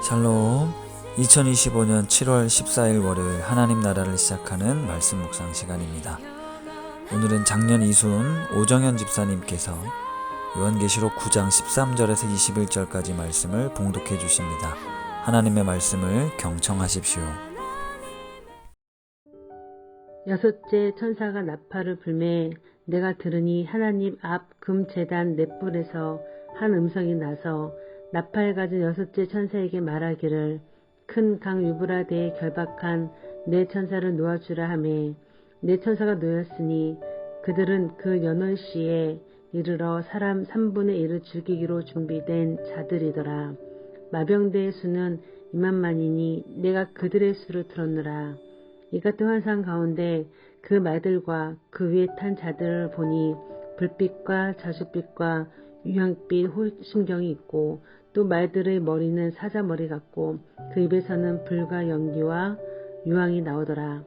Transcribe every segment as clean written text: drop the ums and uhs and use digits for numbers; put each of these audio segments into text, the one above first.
샬롬. 2025년 7월 14일 월요일 하나님 나라를 시작하는 말씀 묵상 시간입니다. 오늘은 작년 이순 오정현 집사님께서 요한계시록 9장 13절에서 21절까지 말씀을 봉독해 주십니다. 하나님의 말씀을 경청하십시오. 여섯째 천사가 나팔을 불매 내가 들으니 하나님 앞 금제단 넷불에서 한 음성이 나서 나팔 가진 여섯째 천사에게 말하기를 큰 강 유브라데에 결박한 네 천사를 놓아주라 하매 네 천사가 놓였으니 그들은 그 연월시에 이르러 사람 3분의 1을 죽이기로 준비된 자들이더라. 마병대의 수는 2만만이니 내가 그들의 수를 들었노라. 이 같은 환상 가운데 그 말들과 그 위에 탄 자들을 보니 불빛과 자줏빛과 유향빛 호심경이 있고 또 말들의 머리는 사자머리 같고 그 입에서는 불과 연기와 유황이 나오더라.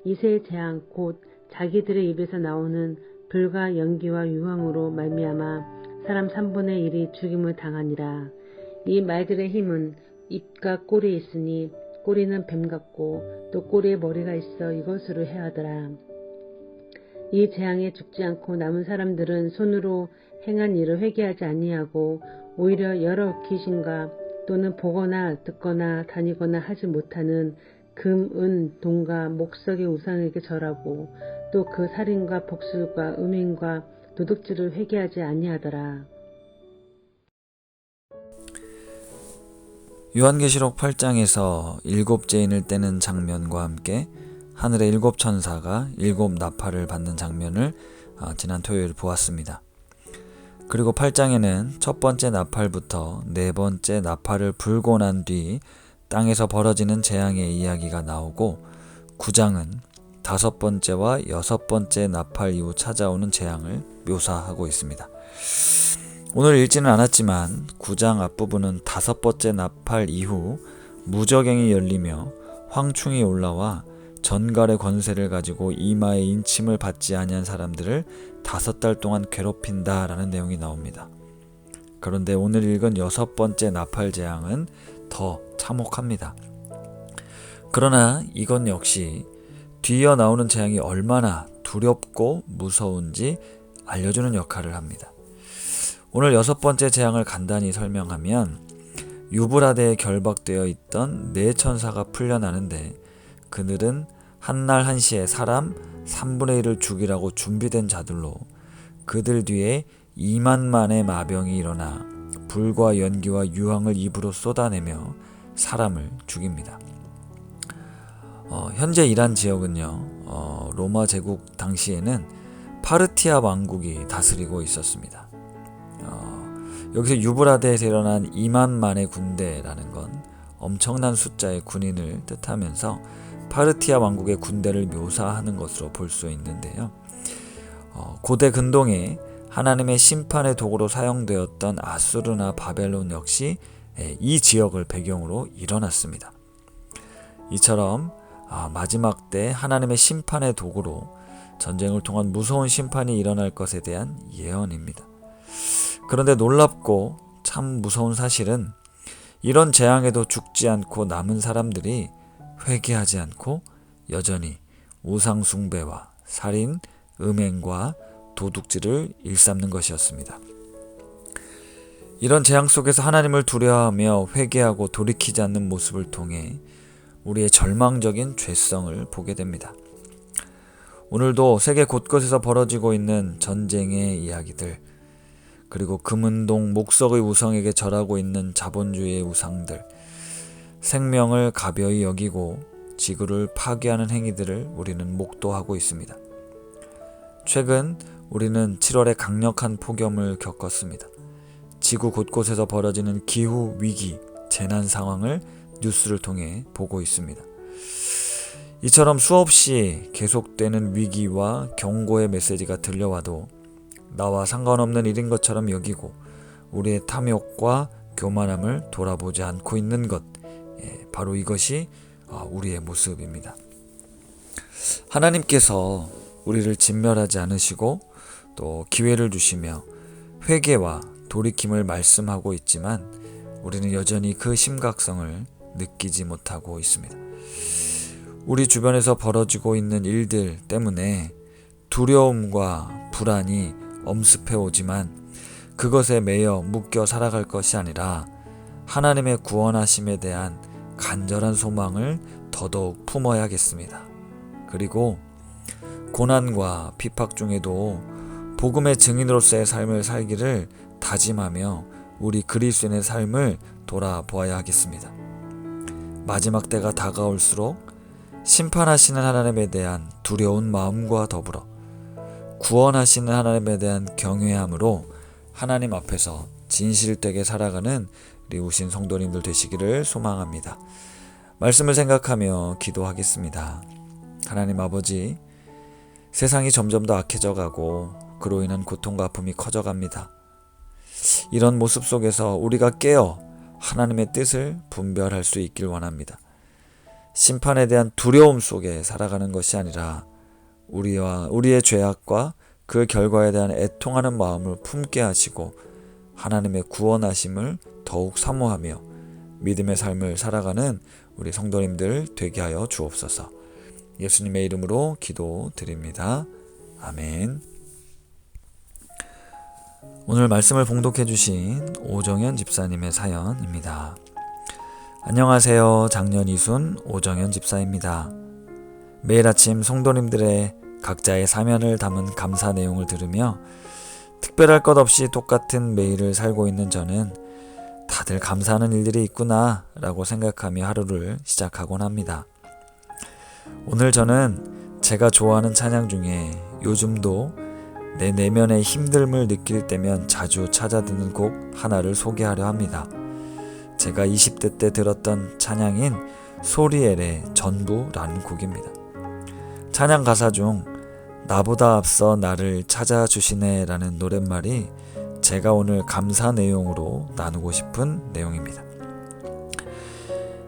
이 세 재앙 곧 자기들의 입에서 나오는 불과 연기와 유황으로 말미암아 사람 3분의 1이 죽임을 당하니라. 이 말들의 힘은 입과 꼬리에 있으니 꼬리는 뱀 같고 또 꼬리에 머리가 있어 이것으로 해하더라. 이 재앙에 죽지 않고 남은 사람들은 손으로 행한 일을 회개하지 아니하고 오히려 여러 귀신과 또는 보거나 듣거나 다니거나 하지 못하는 금, 은, 동과 목석의 우상에게 절하고 또 그 살인과 복술과 음행과 도둑질을 회개하지 아니하더라. 요한계시록 8장에서 일곱 제인을 떼는 장면과 함께 하늘의 일곱 천사가 일곱 나팔을 받는 장면을 지난 토요일 보았습니다. 그리고 8장에는 첫 번째 나팔부터 네 번째 나팔을 불고 난 뒤 땅에서 벌어지는 재앙의 이야기가 나오고 9장은 다섯 번째와 여섯 번째 나팔 이후 찾아오는 재앙을 묘사하고 있습니다. 오늘 읽지는 않았지만 9장 앞부분은 다섯 번째 나팔 이후 무저갱이 열리며 황충이 올라와 전갈의 권세를 가지고 이마에 인침을 받지 아니한 사람들을 5달 동안 괴롭힌다 라는 내용이 나옵니다. 그런데 오늘 읽은 여섯 번째 나팔 재앙은 더 참혹합니다. 그러나 이건 역시 뒤이어 나오는 재앙이 얼마나 두렵고 무서운지 알려주는 역할을 합니다. 오늘 여섯 번째 재앙을 간단히 설명하면 유브라데에 결박되어 있던 네 천사가 풀려나는데 그들은 한날 한시에 사람 3분의 1을 죽이라고 준비된 자들로 그들 뒤에 2만만의 마병이 일어나 불과 연기와 유황을 입으로 쏟아내며 사람을 죽입니다. 현재 이란 지역은요, 로마 제국 당시에는 파르티아 왕국이 다스리고 있었습니다. 여기서 유브라데에서 일어난 2만만의 군대라는 건 엄청난 숫자의 군인을 뜻하면서 파르티아 왕국의 군대를 묘사하는 것으로 볼 수 있는데요. 고대 근동에 하나님의 심판의 도구로 사용되었던 아수르나 바벨론 역시 이 지역을 배경으로 일어났습니다. 이처럼 마지막 때 하나님의 심판의 도구로 전쟁을 통한 무서운 심판이 일어날 것에 대한 예언입니다. 그런데 놀랍고 참 무서운 사실은 이런 재앙에도 죽지 않고 남은 사람들이 회개하지 않고 여전히 우상 숭배와 살인, 음행과 도둑질을 일삼는 것이었습니다. 이런 재앙 속에서 하나님을 두려워하며 회개하고 돌이키지 않는 모습을 통해 우리의 절망적인 죄성을 보게 됩니다. 오늘도 세계 곳곳에서 벌어지고 있는 전쟁의 이야기들, 그리고 금은동 목석의 우상에게 절하고 있는 자본주의의 우상들, 생명을 가벼이 여기고 지구를 파괴하는 행위들을 우리는 목도하고 있습니다. 최근 우리는 7월에 강력한 폭염을 겪었습니다. 지구 곳곳에서 벌어지는 기후 위기, 재난 상황을 뉴스를 통해 보고 있습니다. 이처럼 수없이 계속되는 위기와 경고의 메시지가 들려와도 나와 상관없는 일인 것처럼 여기고 우리의 탐욕과 교만함을 돌아보지 않고 있는 것, 바로 이것이 우리의 모습입니다. 하나님께서 우리를 진멸하지 않으시고 또 기회를 주시며 회개와 돌이킴을 말씀하고 있지만 우리는 여전히 그 심각성을 느끼지 못하고 있습니다. 우리 주변에서 벌어지고 있는 일들 때문에 두려움과 불안이 엄습해 오지만 그것에 매여 묶여 살아갈 것이 아니라 하나님의 구원하심에 대한 간절한 소망을 더더욱 품어야겠습니다. 그리고 고난과 핍박 중에도 복음의 증인으로서의 삶을 살기를 다짐하며 우리 그리스도인의 삶을 돌아보아야 하겠습니다. 마지막 때가 다가올수록 심판하시는 하나님에 대한 두려운 마음과 더불어 구원하시는 하나님에 대한 경외함으로 하나님 앞에서 진실되게 살아가는 우리 우신 성도님들 되시기를 소망합니다. 말씀을 생각하며 기도하겠습니다. 하나님 아버지, 세상이 점점 더 악해져 가고 그로 인한 고통과 아픔이 커져갑니다. 이런 모습 속에서 우리가 깨어 하나님의 뜻을 분별할 수 있길 원합니다. 심판에 대한 두려움 속에 살아가는 것이 아니라 우리의 죄악과 그 결과에 대한 애통하는 마음을 품게 하시고 하나님의 구원하심을 더욱 사모하며 믿음의 삶을 살아가는 우리 성도님들 되게 하여 주옵소서. 예수님의 이름으로 기도드립니다. 아멘. 오늘 말씀을 봉독해 주신 오정현 집사님의 사연입니다. 안녕하세요. 작년 이순 오정현 집사입니다. 매일 아침 성도님들의 각자의 사면을 담은 감사 내용을 들으며 특별할 것 없이 똑같은 매일을 살고 있는 저는 다들 감사하는 일들이 있구나 라고 생각하며 하루를 시작하곤 합니다. 오늘 저는 제가 좋아하는 찬양 중에 요즘도 내 내면의 힘듦을 느낄 때면 자주 찾아드는 곡 하나를 소개하려 합니다. 제가 20대 때 들었던 찬양인 소리엘의 전부라는 곡입니다. 찬양 가사 중 나보다 앞서 나를 찾아주시네 라는 노랫말이 제가 오늘 감사 내용으로 나누고 싶은 내용입니다.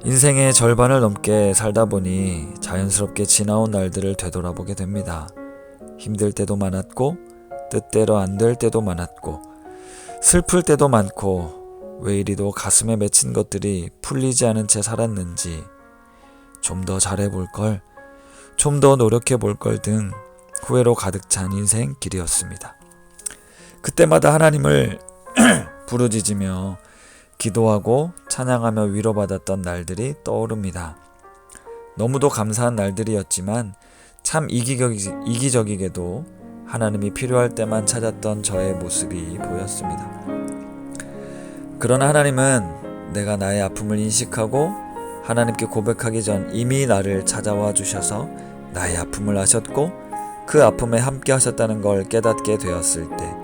인생의 절반을 넘게 살다 보니 자연스럽게 지나온 날들을 되돌아보게 됩니다. 힘들 때도 많았고 뜻대로 안 될 때도 많았고 슬플 때도 많고 왜 이리도 가슴에 맺힌 것들이 풀리지 않은 채 살았는지 좀 더 잘해볼 걸, 좀 더 노력해볼 걸 등 후회로 가득 찬 인생길이었습니다. 그때마다 하나님을 부르짖으며 기도하고 찬양하며 위로받았던 날들이 떠오릅니다. 너무도 감사한 날들이었지만 참 이기적이게도 하나님이 필요할 때만 찾았던 저의 모습이 보였습니다. 그러나 하나님은 내가 나의 아픔을 인식하고 하나님께 고백하기 전 이미 나를 찾아와 주셔서 나의 아픔을 아셨고 그 아픔에 함께 하셨다는 걸 깨닫게 되었을 때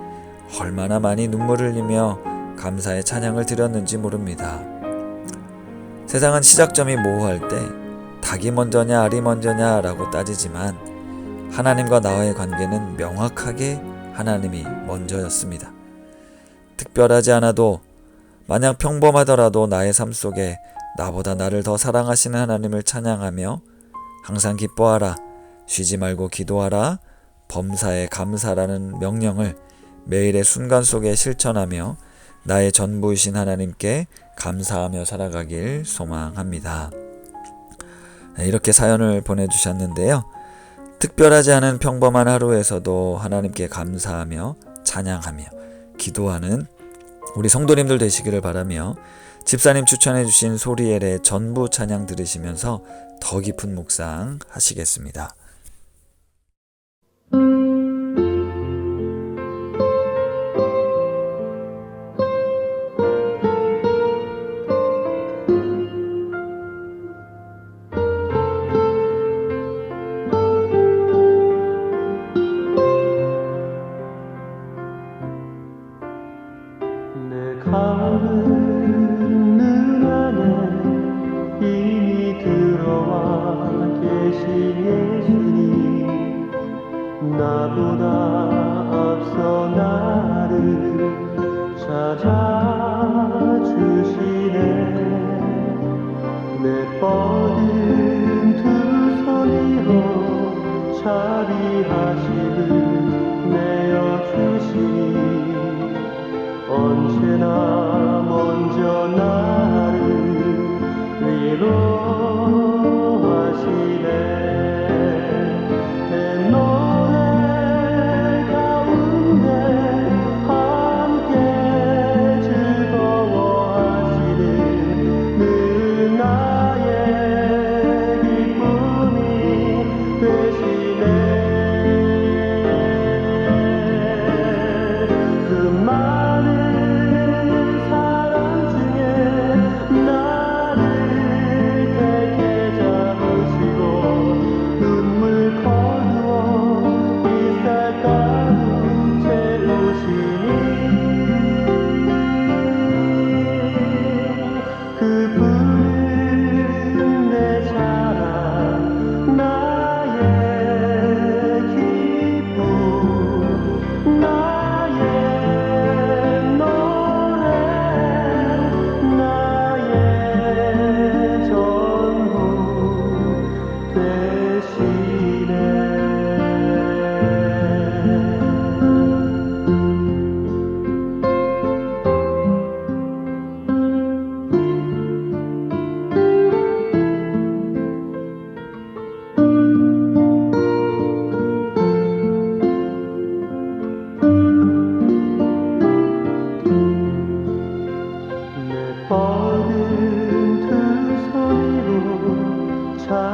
얼마나 많이 눈물을 흘리며 감사의 찬양을 드렸는지 모릅니다. 세상은 시작점이 모호할 때 닭이 먼저냐 알이 먼저냐 라고 따지지만 하나님과 나와의 관계는 명확하게 하나님이 먼저였습니다. 특별하지 않아도 마냥 평범하더라도 나의 삶 속에 나보다 나를 더 사랑하시는 하나님을 찬양하며 항상 기뻐하라, 쉬지 말고 기도하라, 범사에 감사라는 명령을 매일의 순간 속에 실천하며 나의 전부이신 하나님께 감사하며 살아가길 소망합니다. 이렇게 사연을 보내주셨는데요. 특별하지 않은 평범한 하루에서도 하나님께 감사하며 찬양하며 기도하는 우리 성도님들 되시기를 바라며 집사님 추천해 주신 소리엘의 전부 찬양 들으시면서 더 깊은 묵상 하시겠습니다. 가는 안에 이미 들어와 계신 예수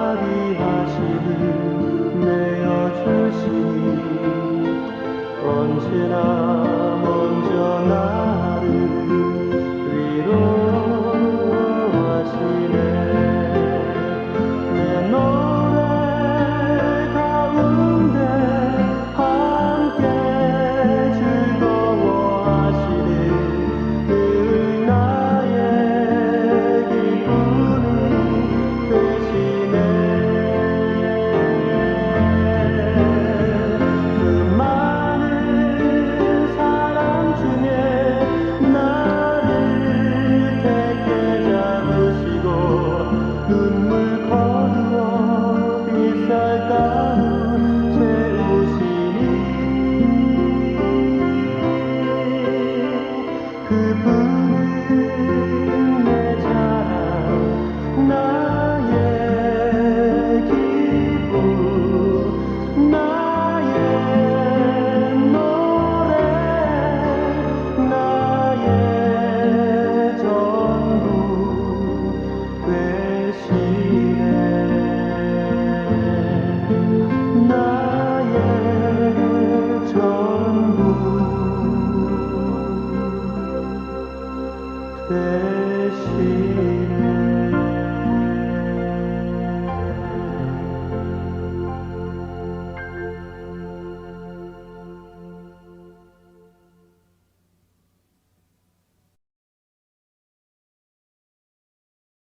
자비하시듯 내어주시니 언제나